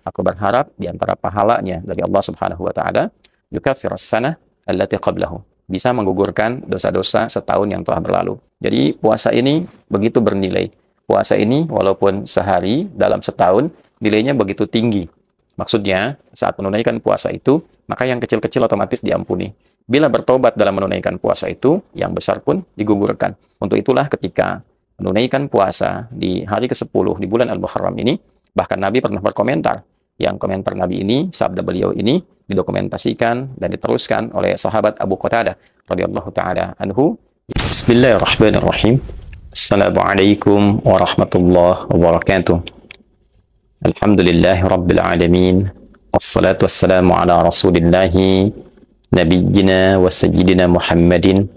aku berharap di antara pahalanya dari Allah Subhanahu wa taala yukaffiras sanah allati qablahu, bisa menggugurkan dosa-dosa setahun yang telah berlalu. Jadi puasa ini begitu bernilai. Puasa ini walaupun sehari dalam setahun nilainya begitu tinggi. Maksudnya saat menunaikan puasa itu, maka yang kecil-kecil otomatis diampuni. Bila bertobat dalam menunaikan puasa itu, yang besar pun digugurkan. Untuk itulah ketika menunaikan puasa di hari ke-10 di bulan Al-Muharram ini, bahkan Nabi pernah berkomentar. Yang komentar Nabi ini, sabda beliau ini didokumentasikan dan diteruskan oleh sahabat Abu Qatadah radhiyallahu taala anhu. Bismillahirrahmanirrahim. Assalamualaikum warahmatullahi wabarakatuh. Alhamdulillahi rabbil alamin. Wassalatu wassalamu ala rasulillahi nabiyyina wa sayyidina Muhammadin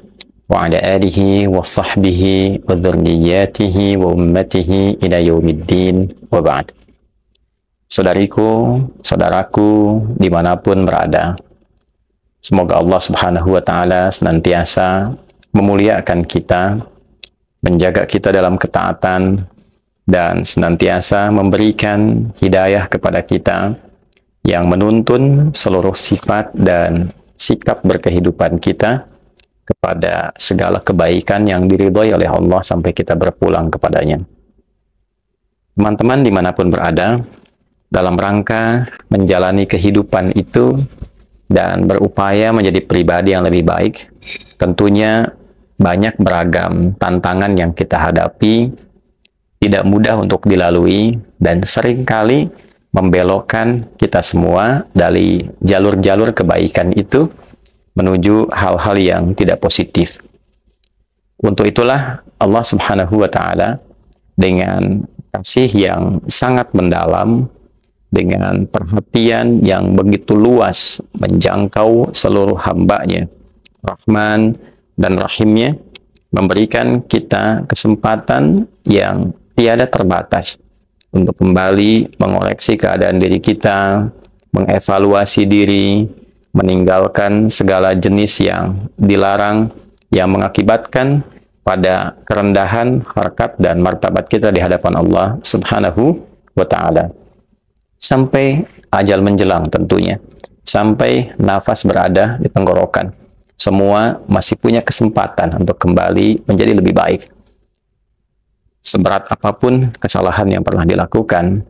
wa ala alihi wa sahbihi wa dhurriyyatihi wa ummatihi ila yaumiddin wa ba'd. Saudariku, saudaraku dimanapun berada, semoga Allah Subhanahu wa ta'ala senantiasa memuliakan kita, menjaga kita dalam ketaatan, dan senantiasa memberikan hidayah kepada kita yang menuntun seluruh sifat dan sikap berkehidupan kita kepada segala kebaikan yang diridhoi oleh Allah sampai kita berpulang kepadanya. Teman-teman dimanapun berada, dalam rangka menjalani kehidupan itu dan berupaya menjadi pribadi yang lebih baik, tentunya banyak beragam tantangan yang kita hadapi, tidak mudah untuk dilalui, dan seringkali membelokkan kita semua dari jalur-jalur kebaikan itu menuju hal-hal yang tidak positif. Untuk itulah Allah Subhanahu wa ta'ala dengan kasih yang sangat mendalam, dengan perhatian yang begitu luas menjangkau seluruh hamba-Nya, Rahman dan Rahimnya, memberikan kita kesempatan yang tiada terbatas untuk kembali mengoreksi keadaan diri kita, mengevaluasi diri, meninggalkan segala jenis yang dilarang, yang mengakibatkan pada kerendahan harkat dan martabat kita di hadapan Allah Subhanahu wa ta'ala. Sampai ajal menjelang tentunya, sampai nafas berada di tenggorokan, semua masih punya kesempatan untuk kembali menjadi lebih baik. Seberat apapun kesalahan yang pernah dilakukan,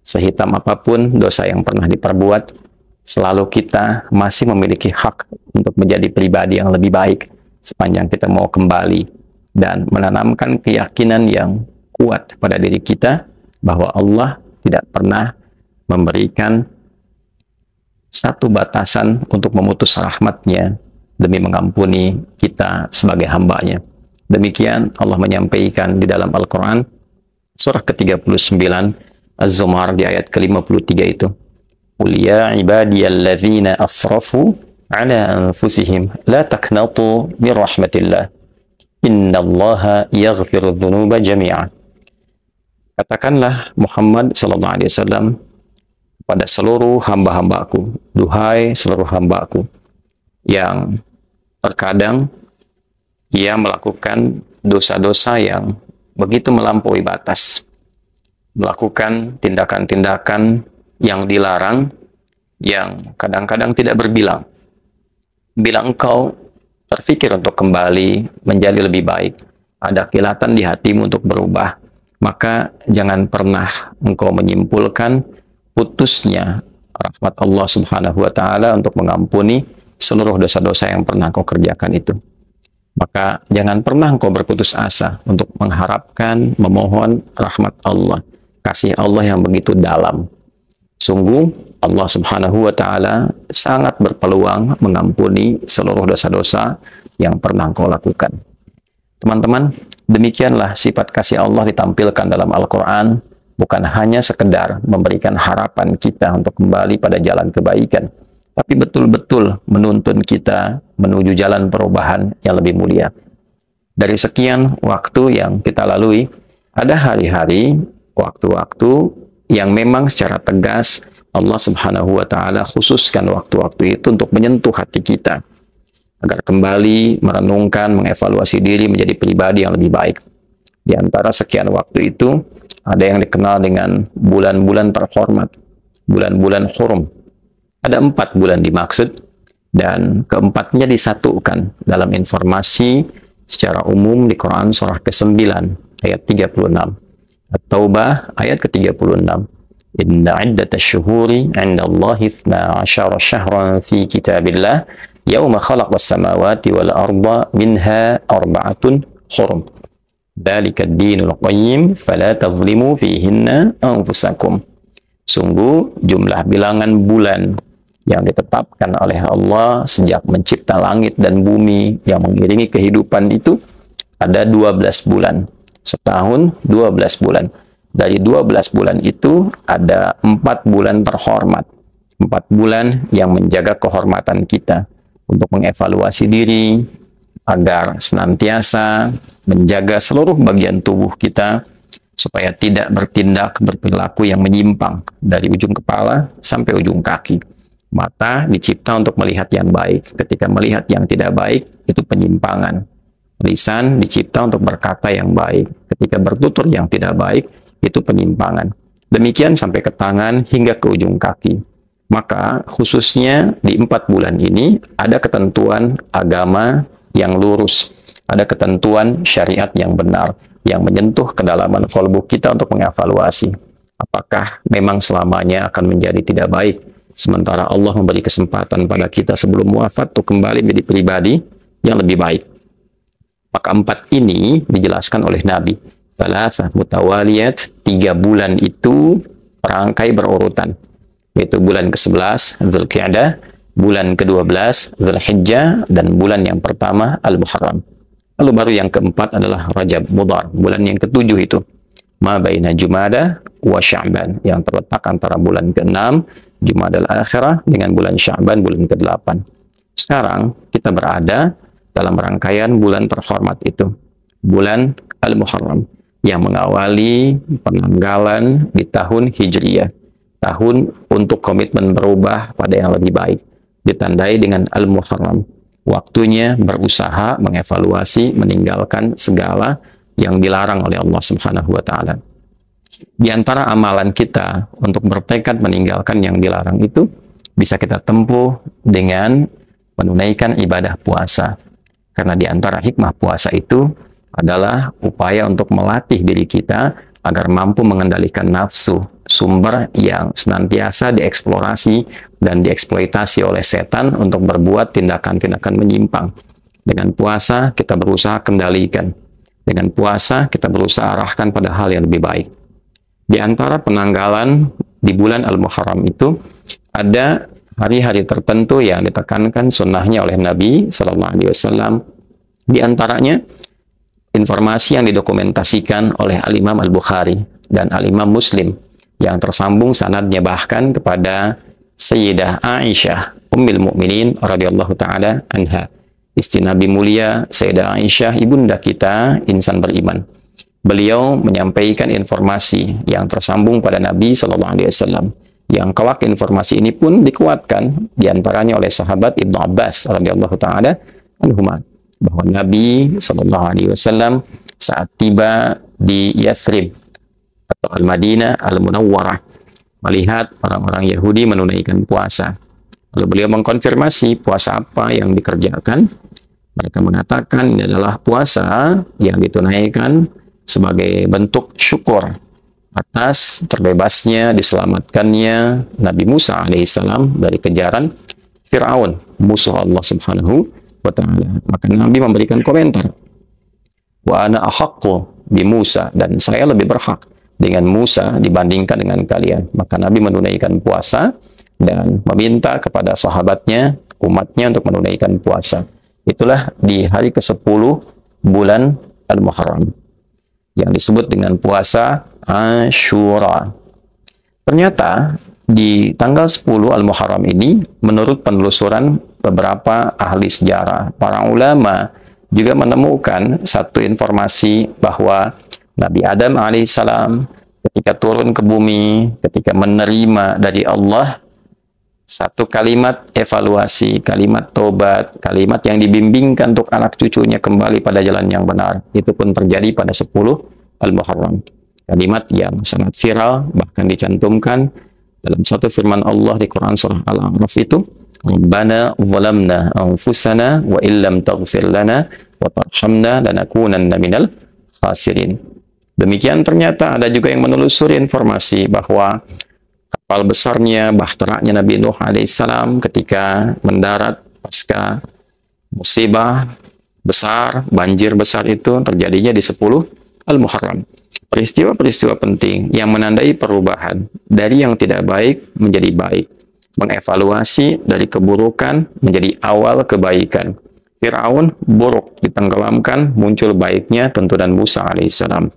sehitam apapun dosa yang pernah diperbuat, selalu kita masih memiliki hak untuk menjadi pribadi yang lebih baik sepanjang kita mau kembali dan menanamkan keyakinan yang kuat pada diri kita bahwa Allah tidak pernah memberikan satu batasan untuk memutus rahmat-Nya demi mengampuni kita sebagai hamba-Nya. Demikian Allah menyampaikan di dalam Al-Quran surah ke-39 Az-Zumar di ayat ke-53 itu, Qul ya ibadiyalladzina asrafu ala anfusihim la taqnatu min rahmatillah innallaha yaghfiru dzunuba jami'a. Katakanlah Muhammad sallallahu alaihi wasallam pada seluruh hamba-hambaku, duhai seluruh hambaku yang terkadang ia melakukan dosa-dosa yang begitu melampaui batas, melakukan tindakan-tindakan yang dilarang, yang kadang-kadang tidak berbilang. Bila engkau terfikir untuk kembali menjadi lebih baik, ada kilatan di hatimu untuk berubah, maka jangan pernah engkau menyimpulkan putusnya rahmat Allah Subhanahu wa ta'ala untuk mengampuni seluruh dosa-dosa yang pernah kau kerjakan itu. Maka jangan pernah engkau berputus asa untuk mengharapkan, memohon rahmat Allah, kasih Allah yang begitu dalam. Sungguh Allah Subhanahu wa ta'ala sangat berpeluang mengampuni seluruh dosa-dosa yang pernah engkau lakukan. Teman-teman, demikianlah sifat kasih Allah ditampilkan dalam Al-Quran, bukan hanya sekedar memberikan harapan kita untuk kembali pada jalan kebaikan, tapi betul-betul menuntun kita menuju jalan perubahan yang lebih mulia. Dari sekian waktu yang kita lalui, ada hari-hari, waktu-waktu yang memang secara tegas Allah Subhanahu wa ta'ala khususkan waktu-waktu itu untuk menyentuh hati kita, agar kembali merenungkan, mengevaluasi diri menjadi pribadi yang lebih baik. Di antara sekian waktu itu, ada yang dikenal dengan bulan-bulan terhormat, bulan-bulan hurum. Ada 4 bulan dimaksud, dan keempatnya disatukan dalam informasi secara umum di Quran surah ke-9 ayat 36. At-Taubah ayat ke-36. Inna iddatash syuhuri 'inda Allahi 12 syahran fi kitabillah yauma khalaqas samawati wal arda minha arba'atun hurum. Dzalika ad-dinul qayyim fala tadhlimu fihinna anfusakum. Sungguh jumlah bilangan bulan yang ditetapkan oleh Allah sejak mencipta langit dan bumi yang mengiringi kehidupan itu ada 12 bulan. Setahun 12 bulan. Dari 12 bulan itu ada 4 bulan terhormat. 4 bulan yang menjaga kehormatan kita untuk mengevaluasi diri agar senantiasa menjaga seluruh bagian tubuh kita supaya tidak berperilaku yang menyimpang dari ujung kepala sampai ujung kaki. Mata dicipta untuk melihat yang baik. Ketika melihat yang tidak baik, itu penyimpangan. Lisan dicipta untuk berkata yang baik. Ketika bertutur yang tidak baik, itu penyimpangan. Demikian sampai ke tangan hingga ke ujung kaki. Maka khususnya di 4 bulan ini ada ketentuan agama yang lurus. Ada ketentuan syariat yang benar, yang menyentuh kedalaman kalbu kita untuk mengevaluasi. Apakah memang selamanya akan menjadi tidak baik? Sementara Allah memberi kesempatan pada kita sebelum wafat untuk kembali menjadi pribadi yang lebih baik. Maka 4 ini dijelaskan oleh Nabi. Thalathah mutawaliyat, 3 bulan itu rangkai berurutan. Yaitu bulan ke-11, Dzulqa'dah, bulan ke-12, Dzulhijjah, dan bulan yang pertama, Al-Muharram. Lalu baru yang keempat adalah Rajab Mudhar, bulan yang ke-7 itu. Ma baina Jumada wa Sya'ban, yang terletak antara bulan ke-6 Jumadal Akhirah dengan bulan Sya'ban bulan ke-8. Sekarang kita berada dalam rangkaian bulan terhormat itu, bulan Al-Muharram, yang mengawali penanggalan di tahun Hijriyah, tahun untuk komitmen berubah pada yang lebih baik, ditandai dengan Al-Muharram. Waktunya berusaha mengevaluasi, meninggalkan segala yang dilarang oleh Allah Subhanahu wa Ta'ala. Di antara amalan kita untuk bertekad meninggalkan yang dilarang itu bisa kita tempuh dengan menunaikan ibadah puasa. Karena di antara hikmah puasa itu adalah upaya untuk melatih diri kita agar mampu mengendalikan nafsu, sumber yang senantiasa dieksplorasi dan dieksploitasi oleh setan untuk berbuat tindakan-tindakan menyimpang. Dengan puasa kita berusaha kendalikan. Dengan puasa kita berusaha arahkan pada hal yang lebih baik. Di antara penanggalan di bulan Al-Muharram itu ada hari-hari tertentu yang ditekankan sunnahnya oleh Nabi Sallallahu Alaihi Wasallam. Di antaranya informasi yang didokumentasikan oleh Al-Imam Al-Bukhari dan Al-Imam Muslim yang tersambung sanadnya bahkan kepada Sayyidah Aisyah Ummul Mukminin radhiyallahu taala anha, istri Nabi mulia Sayyidah Aisyah, ibunda kita insan beriman. Beliau menyampaikan informasi yang tersambung pada Nabi Sallallahu Alaihi Wasallam, yang kelak informasi ini pun dikuatkan diantaranya oleh sahabat Ibnu Abbas radhiyallahu taala anhuma, bahwa Nabi Sallallahu Alaihi Wasallam saat tiba di Yathrib atau Al-Madinah Al-Munawwarah melihat orang-orang Yahudi menunaikan puasa. Lalu beliau mengkonfirmasi puasa apa yang dikerjakan. Mereka mengatakan ini adalah puasa yang ditunaikan sebagai bentuk syukur atas terbebasnya, diselamatkannya Nabi Musa alaihissalam dari kejaran Fir'aun, musuh Allah Subhanahu wa Ta'ala. Maka Nabi memberikan komentar, wa ana ahaqqu bi Musa, dan saya lebih berhak dengan Musa dibandingkan dengan kalian. Maka Nabi menunaikan puasa dan meminta kepada sahabatnya, umatnya untuk menunaikan puasa. Itulah di hari ke-10 bulan Al-Muharram yang disebut dengan puasa Asyura. Ternyata di tanggal 10 Al-Muharram ini, menurut penelusuran beberapa ahli sejarah, para ulama juga menemukan satu informasi bahwa Nabi Adam alaihissalam ketika turun ke bumi, ketika menerima dari Allah satu kalimat evaluasi, kalimat tobat, kalimat yang dibimbingkan untuk anak cucunya kembali pada jalan yang benar. Itu pun terjadi pada 10 Al-Muharram. Kalimat yang sangat viral, bahkan dicantumkan Dalam satu firman Allah di Quran surah Al-A'raf itu, Rabbana zalamna anfusana wa illam taghfir lana wa tarhamna lanakunanna minal khasirin. Demikian ternyata ada juga yang menelusuri informasi bahwa kapal besarnya, bahteranya Nabi Nuh alaihissalam ketika mendarat pasca musibah besar, banjir besar itu terjadinya di 10 Al-Muharram. Peristiwa-peristiwa penting yang menandai perubahan dari yang tidak baik menjadi baik, mengevaluasi dari keburukan menjadi awal kebaikan. Fir'aun buruk ditenggelamkan, muncul baiknya tuntunan Musa alaihissalam.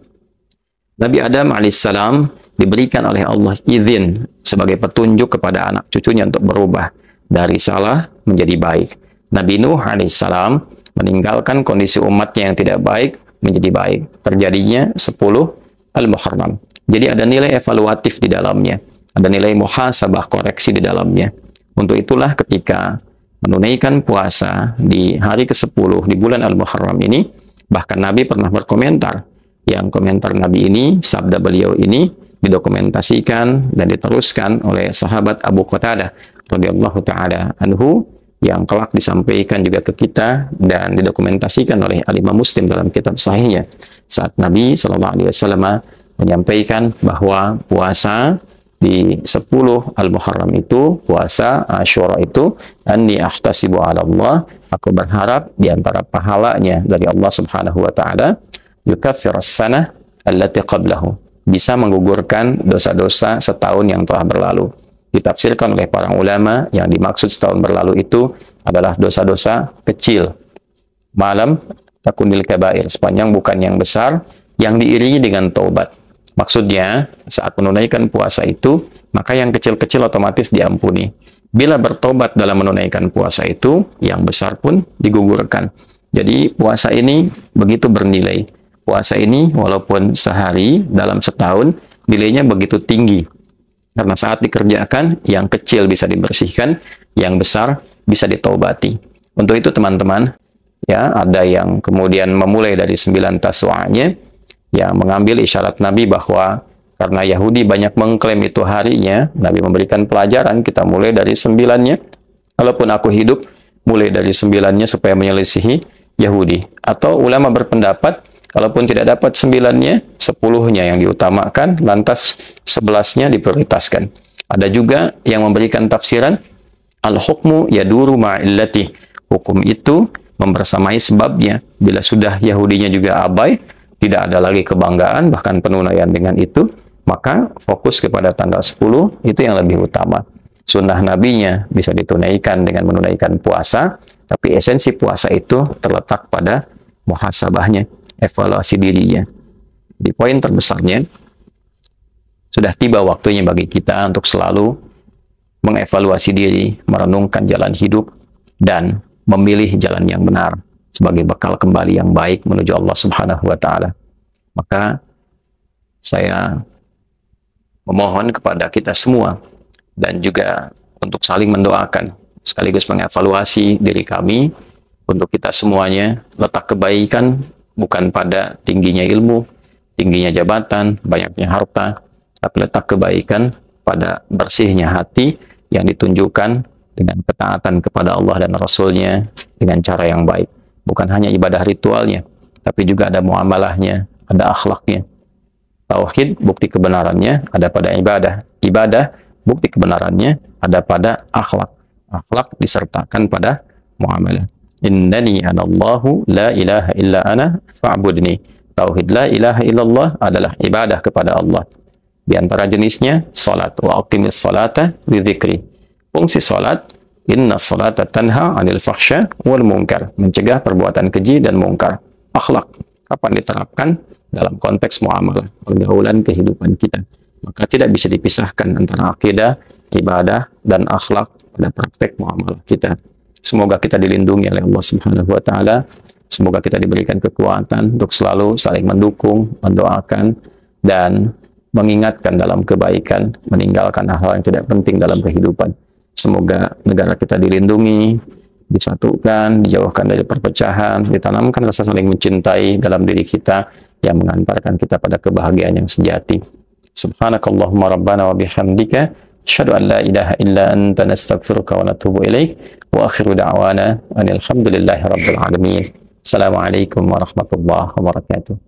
Nabi Adam alaihissalam diberikan oleh Allah izin sebagai petunjuk kepada anak cucunya untuk berubah dari salah menjadi baik. Nabi Nuh alaihissalam meninggalkan kondisi umatnya yang tidak baik menjadi baik. Terjadinya 10 Al-Muharram. Jadi ada nilai evaluatif di dalamnya. Ada nilai muhasabah, koreksi di dalamnya. Untuk itulah ketika menunaikan puasa di hari ke-10 di bulan Al-Muharram ini, bahkan Nabi pernah berkomentar. Yang komentar Nabi ini, sabda beliau ini, didokumentasikan dan diteruskan oleh sahabat Abu Qatadah radhiyallahu ta'ala anhu, yang kelak disampaikan juga ke kita dan didokumentasikan oleh Al-Imam Muslim dalam kitab sahihnya, saat Nabi SAW menyampaikan bahwa puasa di 10 Al-Muharram itu, puasa Asyura itu, anni ahtasibu ala Allah, aku berharap di antara pahalanya dari Allah Subhanahu wa taala, yukaffir as-sanah allati qablahu, bisa menggugurkan dosa-dosa setahun yang telah berlalu. Ditafsirkan oleh para ulama, yang dimaksud setahun berlalu itu adalah dosa-dosa kecil. Malam takunil kabair, sepanjang bukan yang besar, yang diiringi dengan taubat. Maksudnya, saat menunaikan puasa itu, maka yang kecil-kecil otomatis diampuni. Bila bertobat dalam menunaikan puasa itu, yang besar pun digugurkan. Jadi puasa ini begitu bernilai. Puasa ini walaupun sehari dalam setahun, nilainya begitu tinggi. Karena saat dikerjakan, yang kecil bisa dibersihkan, yang besar bisa ditaubati. Untuk itu teman-teman, ya ada yang kemudian memulai dari 9 Taswa'nya, yang mengambil isyarat Nabi bahwa karena Yahudi banyak mengklaim itu harinya, Nabi memberikan pelajaran, kita mulai dari 9-nya. Kalaupun aku hidup, mulai dari 9-nya supaya menyelisihi Yahudi. Atau ulama berpendapat, kalaupun tidak dapat 9-nya, 10-nya yang diutamakan, lantas 11-nya diprioritaskan. Ada juga yang memberikan tafsiran, al-hukmu yaduru ma'illati. Hukum itu membersamai sebabnya. Bila sudah Yahudinya juga abai, tidak ada lagi kebanggaan, bahkan penunaian dengan itu, maka fokus kepada tanggal 10, itu yang lebih utama. Sunnah nabinya bisa ditunaikan dengan menunaikan puasa, tapi esensi puasa itu terletak pada muhasabahnya, evaluasi dirinya. Di poin terbesarnya, sudah tiba waktunya bagi kita untuk selalu mengevaluasi diri, merenungkan jalan hidup, dan memilih jalan yang benar sebagai bekal kembali yang baik menuju Allah Subhanahu wa taala. Maka saya memohon kepada kita semua dan juga untuk saling mendoakan sekaligus mengevaluasi diri kami, untuk kita semuanya letak kebaikan bukan pada tingginya ilmu, tingginya jabatan, banyaknya harta, tapi letak kebaikan pada bersihnya hati yang ditunjukkan dengan ketaatan kepada Allah dan Rasul-Nya dengan cara yang baik. Bukan hanya ibadah ritualnya, tapi juga ada muamalahnya, ada akhlaknya. Tauhid, bukti kebenarannya ada pada ibadah. Ibadah, bukti kebenarannya ada pada akhlak. Akhlak disertakan pada muamalah. Innani anallahu la ilaha illa ana fa'budni. Tauhid la ilaha illallah adalah ibadah kepada Allah. Di antara jenisnya, salat. Wa aqimis salata li dzikri. Fungsi salat, inna salata tanha 'anil fahsya wal munkar. Mencegah perbuatan keji dan mungkar. Akhlak. Kapan diterapkan? Dalam konteks muamalah, pergaulan kehidupan kita. Maka tidak bisa dipisahkan antara akidah, ibadah, dan akhlak pada praktek muamalah kita. Semoga kita dilindungi oleh Allah Subhanahu wa taala. Semoga kita diberikan kekuatan untuk selalu saling mendukung, mendoakan, dan mengingatkan dalam kebaikan, meninggalkan hal-hal yang tidak penting dalam kehidupan. Semoga negara kita dilindungi, disatukan, dijauhkan dari perpecahan, ditanamkan rasa saling mencintai dalam diri kita yang mengantarkan kita pada kebahagiaan yang sejati. Subhanakallahumma rabbana wa bihamdika, Asyhadu an la ilaha illa anta nastaghfiruka wa natubu ilaik. Wa akhiru da'wana alhamdulillahi rabbil alamin. Assalamualaikum warahmatullahi wabarakatuh.